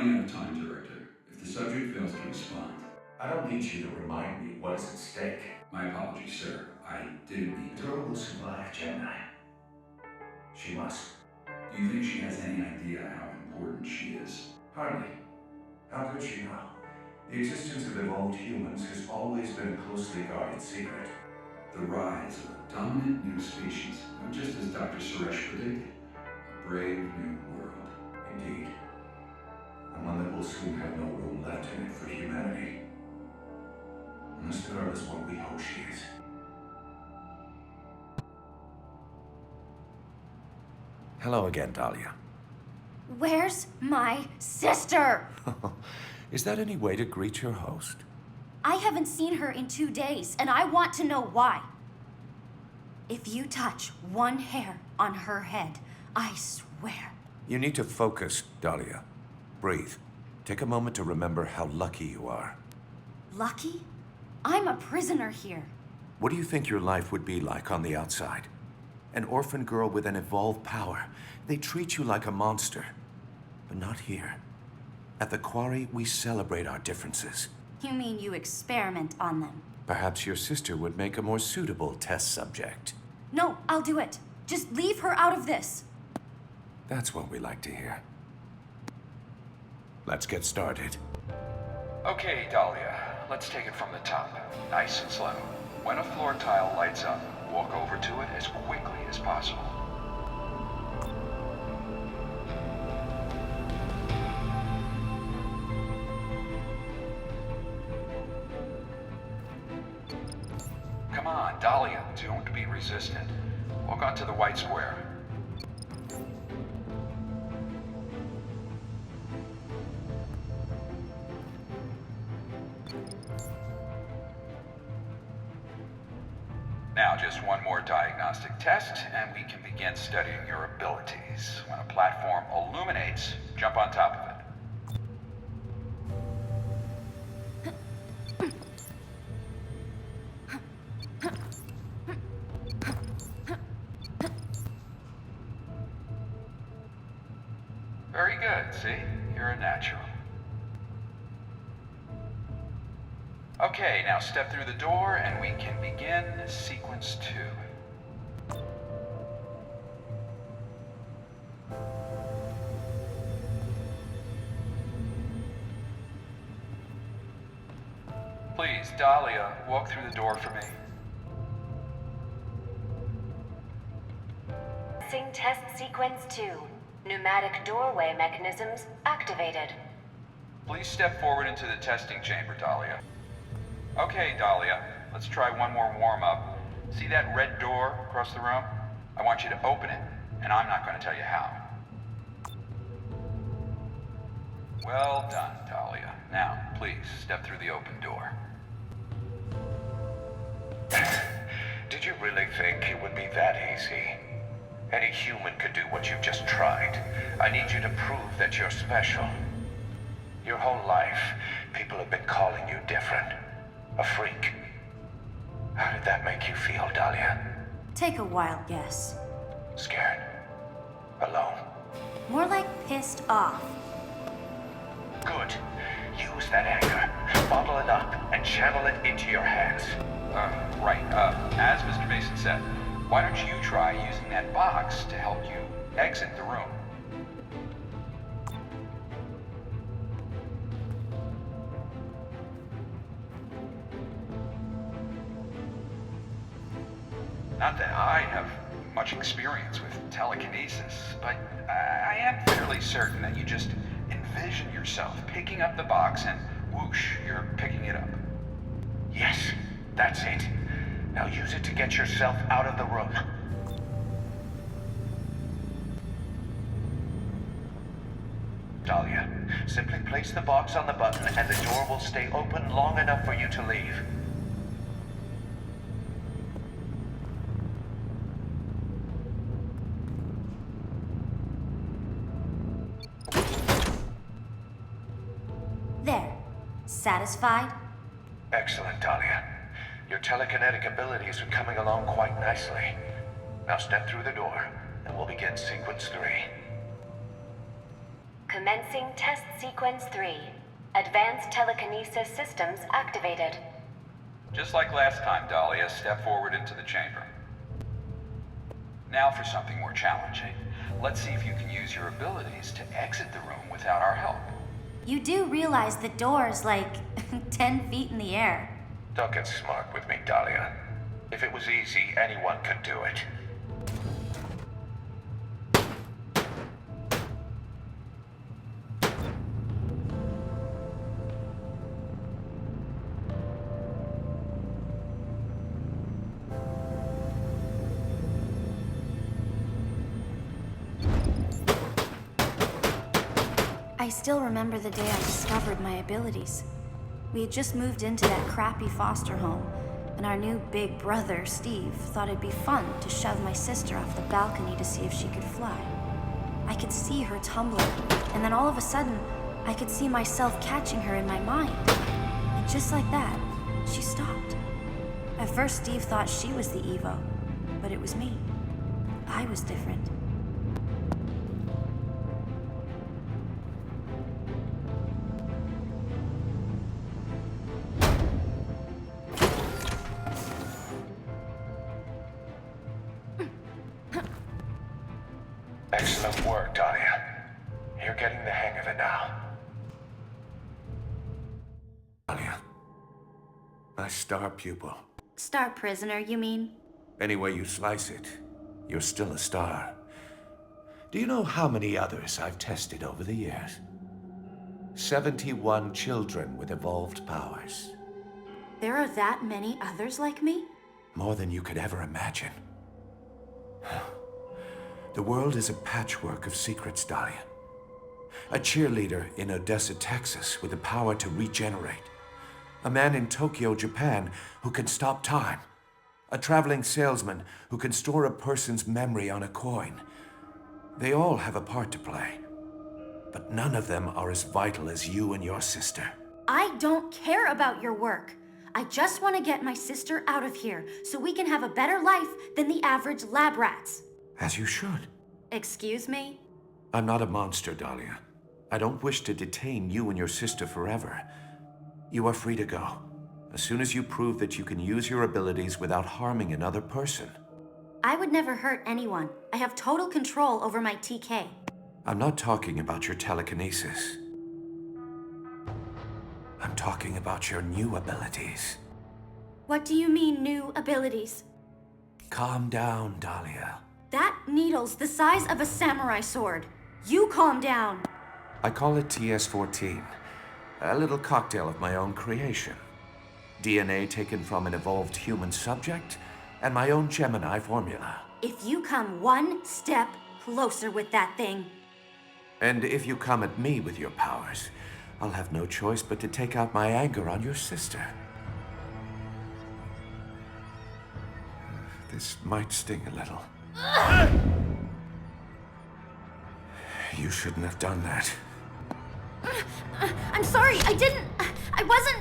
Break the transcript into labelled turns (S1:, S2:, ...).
S1: running out of time, Director. If the subject fails to respond...
S2: I don't need you to remind me what is at stake.
S1: My apologies, sir. I didn't mean to...
S2: The girl will survive, Gemini. She must.
S1: Do you think she has any idea how important she is?
S2: Hardly. How could she know? The existence of evolved humans has always been a closely guarded secret.
S1: The rise of a dominant new species, just as Dr. Suresh predicted. A brave new world.
S2: Indeed. And one that will soon have no room left in it for humanity. Unless the girl is what we hope she is.
S3: Hello again, Dahlia.
S4: Where's my sister?
S3: Is that any way to greet your host?
S4: I haven't seen her in 2 days, and I want to know why. If you touch one hair on her head, I swear.
S3: You need to focus, Dahlia. Breathe. Take a moment to remember how lucky you are.
S4: Lucky? I'm a prisoner here.
S3: What do you think your life would be like on the outside? An orphan girl with an evolved power. They treat you like a monster. But not here. At the Quarry, we celebrate our differences.
S4: You mean you experiment on them?
S3: Perhaps your sister would make a more suitable test subject.
S4: No, I'll do it. Just leave her out of this.
S3: That's what we like to hear. Let's get started.
S5: Okay, Dahlia. Let's take it from the top. Nice and slow. When a floor tile lights up, walk over to it as quickly as possible. Come on, Dahlia, don't be resistant. Walk onto the white square. Now, just one more diagnostic test, and we can begin studying your abilities. When a platform illuminates, jump on top of it. Very good, see? You're a natural. Okay, now step through the door and we can begin sequence 2. Please, Dahlia, walk through the door for me.
S6: Sing test sequence 2. Pneumatic doorway mechanisms activated.
S5: Please step forward into the testing chamber, Dahlia. Okay, Dahlia, let's try one more warm-up. See that red door across the room? I want you to open it, and I'm not going to tell you how. Well done, Dahlia. Now, please, step through the open door.
S2: Did you really think it would be that easy? Any human could do what you've just tried. I need you to prove that you're special. Your whole life, people have been calling you different. A freak. How did that make you feel, Dahlia?
S4: Take a wild guess.
S2: Scared? Alone?
S4: More like pissed off.
S2: Good. Use that anger, bottle it up, and channel it into your hands.
S5: Right. As Mr. Mason said, why don't you try using that box to help you exit the room? Not that I have much experience with telekinesis, but I am fairly certain that you just envision yourself picking up the box and whoosh, you're picking it up.
S2: Yes, that's it. Now use it to get yourself out of the room. Dahlia, simply place the box on the button and the door will stay open long enough for you to leave.
S4: There. Satisfied?
S2: Excellent, Dahlia. Your telekinetic abilities are coming along quite nicely. Now step through the door, and we'll begin sequence 3.
S6: Commencing test sequence 3. Advanced telekinesis systems activated.
S5: Just like last time, Dahlia, step forward into the chamber. Now for something more challenging. Let's see if you can use your abilities to exit the room without our help.
S4: You do realize the door's like 10 feet in the air.
S2: Don't get smart with me, Dahlia. If it was easy, anyone could do it.
S4: I still remember the day I discovered my abilities. We had just moved into that crappy foster home, and our new big brother, Steve, thought it'd be fun to shove my sister off the balcony to see if she could fly. I could see her tumbling, and then all of a sudden, I could see myself catching her in my mind. And just like that, she stopped. At first, Steve thought she was the Evo, but it was me. I was different.
S2: Excellent work, Dahlia. You're getting the hang of it now.
S3: Dahlia. My star pupil.
S4: Star prisoner, you mean?
S3: Any way you slice it, you're still a star. Do you know how many others I've tested over the years? 71 children with evolved powers.
S4: There are that many others like me?
S3: More than you could ever imagine. The world is a patchwork of secrets, Dahlia. A cheerleader in Odessa, Texas, with the power to regenerate. A man in Tokyo, Japan, who can stop time. A traveling salesman who can store a person's memory on a coin. They all have a part to play. But none of them are as vital as you and your sister.
S4: I don't care about your work. I just want to get my sister out of here so we can have a better life than the average lab rats.
S3: As you should.
S4: Excuse me?
S3: I'm not a monster, Dahlia. I don't wish to detain you and your sister forever. You are free to go, as soon as you prove that you can use your abilities without harming another person.
S4: I would never hurt anyone. I have total control over my TK.
S3: I'm not talking about your telekinesis. I'm talking about your new abilities.
S4: What do you mean, new abilities?
S3: Calm down, Dahlia.
S4: That needle's the size of a samurai sword. You calm down.
S3: I call it TS-14, a little cocktail of my own creation. DNA taken from an evolved human subject, and my own Gemini formula.
S4: If you come one step closer with that thing...
S3: And if you come at me with your powers, I'll have no choice but to take out my anger on your sister. This might sting a little. You shouldn't have done that.
S4: I'm sorry, I wasn't...